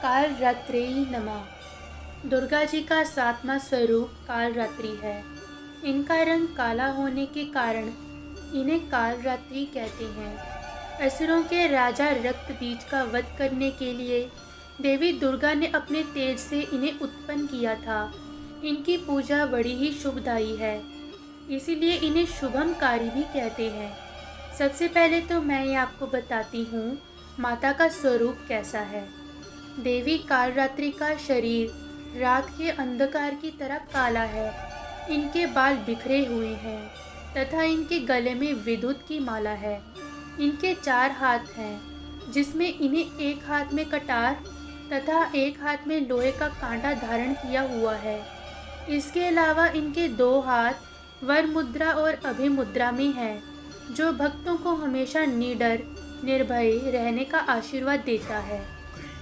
कालरात्रि नमः। दुर्गा जी का 7वां स्वरूप कालरात्रि है। इनका रंग काला होने के कारण इन्हें कालरात्रि कहते हैं। असुरों के राजा रक्तबीज का वध करने के लिए देवी दुर्गा ने अपने तेज से इन्हें उत्पन्न किया था। इनकी पूजा बड़ी ही शुभदायी है, इसीलिए इन्हें शुभमकारी भी कहते हैं। सबसे पहले तो मैं ये आपको बताती हूँ माता का स्वरूप कैसा है। देवी कालरात्रि का शरीर रात के अंधकार की तरह काला है। इनके बाल बिखरे हुए हैं तथा इनके गले में विद्युत की माला है। इनके 4 हाथ हैं, जिसमें इन्हें एक हाथ में कटार तथा एक हाथ में लोहे का कांटा धारण किया हुआ है। इसके अलावा इनके 2 हाथ वर मुद्रा और अभय मुद्रा में हैं, जो भक्तों को हमेशा निडर निर्भय रहने का आशीर्वाद देता है।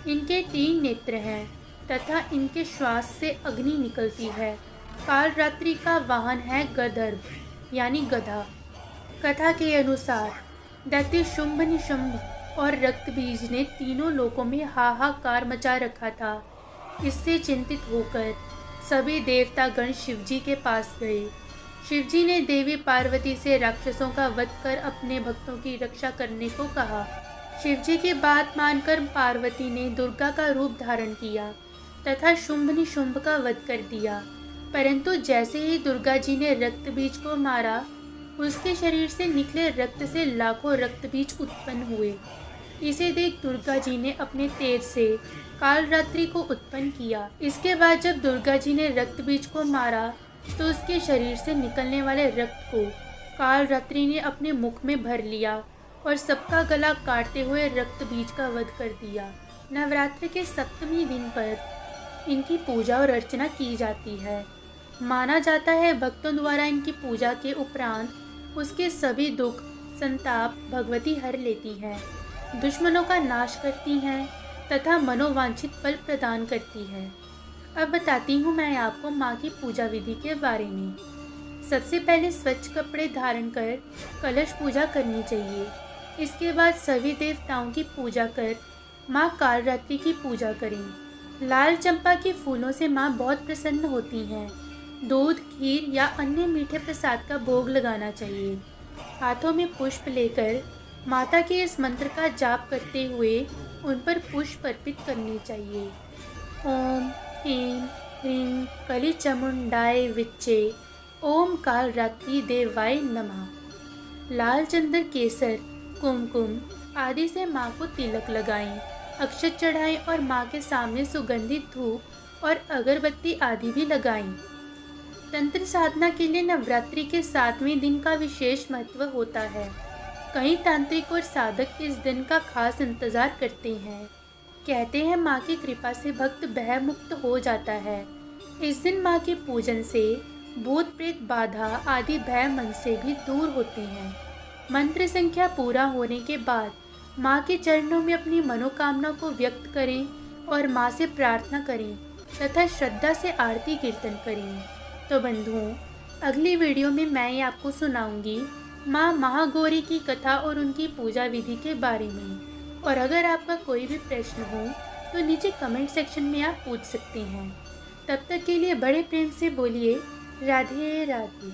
इनके 3 नेत्र हैं तथा इनके श्वास से अग्नि निकलती है। कालरात्रि का वाहन है गदर्भ यानी गधा। कथा के अनुसार दैत्य शुंभ निशुंभ और रक्तबीज ने तीनों लोकों में हाहाकार मचा रखा था। इससे चिंतित होकर सभी देवतागण शिवजी के पास गए। शिवजी ने देवी पार्वती से राक्षसों का वध कर अपने भक्तों की रक्षा करने को कहा। शिवजी की बात मानकर पार्वती ने दुर्गा का रूप धारण किया तथा शुंभ निशुंभ का वध कर दिया। परंतु जैसे ही दुर्गा जी ने रक्तबीज को मारा, उसके शरीर से निकले रक्त से लाखों रक्तबीज उत्पन्न हुए। इसे देख दुर्गा जी ने अपने तेज से कालरात्रि को उत्पन्न किया। इसके बाद जब दुर्गा जी ने रक्तबीज को मारा तो उसके शरीर से निकलने वाले रक्त को कालरात्रि ने अपने मुख में भर लिया और सबका गला काटते हुए रक्तबीज का वध कर दिया। नवरात्र के 7वें दिन पर इनकी पूजा और अर्चना की जाती है। माना जाता है भक्तों द्वारा इनकी पूजा के उपरांत उसके सभी दुख संताप भगवती हर लेती हैं, दुश्मनों का नाश करती हैं तथा मनोवांछित फल प्रदान करती है। अब बताती हूँ मैं आपको माँ की पूजा विधि के बारे में। सबसे पहले स्वच्छ कपड़े धारण कर कलश पूजा करनी चाहिए। इसके बाद सभी देवताओं की पूजा कर माँ कालरात्रि की पूजा करें। लाल चंपा के फूलों से माँ बहुत प्रसन्न होती हैं। दूध, खीर या अन्य मीठे प्रसाद का भोग लगाना चाहिए। हाथों में पुष्प लेकर माता के इस मंत्र का जाप करते हुए उन पर पुष्प अर्पित करने चाहिए। ओम ह्रीं ह्रीं कलिचमुंडाय विच्चे ओम कालरात्रि देवाय नमः। लाल चंदन, केसर, कुमकुम आदि से माँ को तिलक लगाएं, अक्षत चढ़ाएं और माँ के सामने सुगंधित धूप और अगरबत्ती आदि भी लगाएं। तंत्र साधना के लिए नवरात्रि के 7वें दिन का विशेष महत्व होता है। कई तांत्रिक और साधक इस दिन का खास इंतजार करते हैं। कहते हैं माँ की कृपा से भक्त भय मुक्त हो जाता है। इस दिन माँ के पूजन से भूत प्रेत बाधा आदि भय मन से भी दूर होते हैं। मंत्र संख्या पूरा होने के बाद माँ के चरणों में अपनी मनोकामना को व्यक्त करें और माँ से प्रार्थना करें तथा श्रद्धा से आरती कीर्तन करें। तो बंधुओं, अगली वीडियो में मैं ये आपको सुनाऊंगी माँ महागौरी की कथा और उनकी पूजा विधि के बारे में। और अगर आपका कोई भी प्रश्न हो तो नीचे कमेंट सेक्शन में आप पूछ सकते हैं। तब तक के लिए बड़े प्रेम से बोलिए राधे राधे।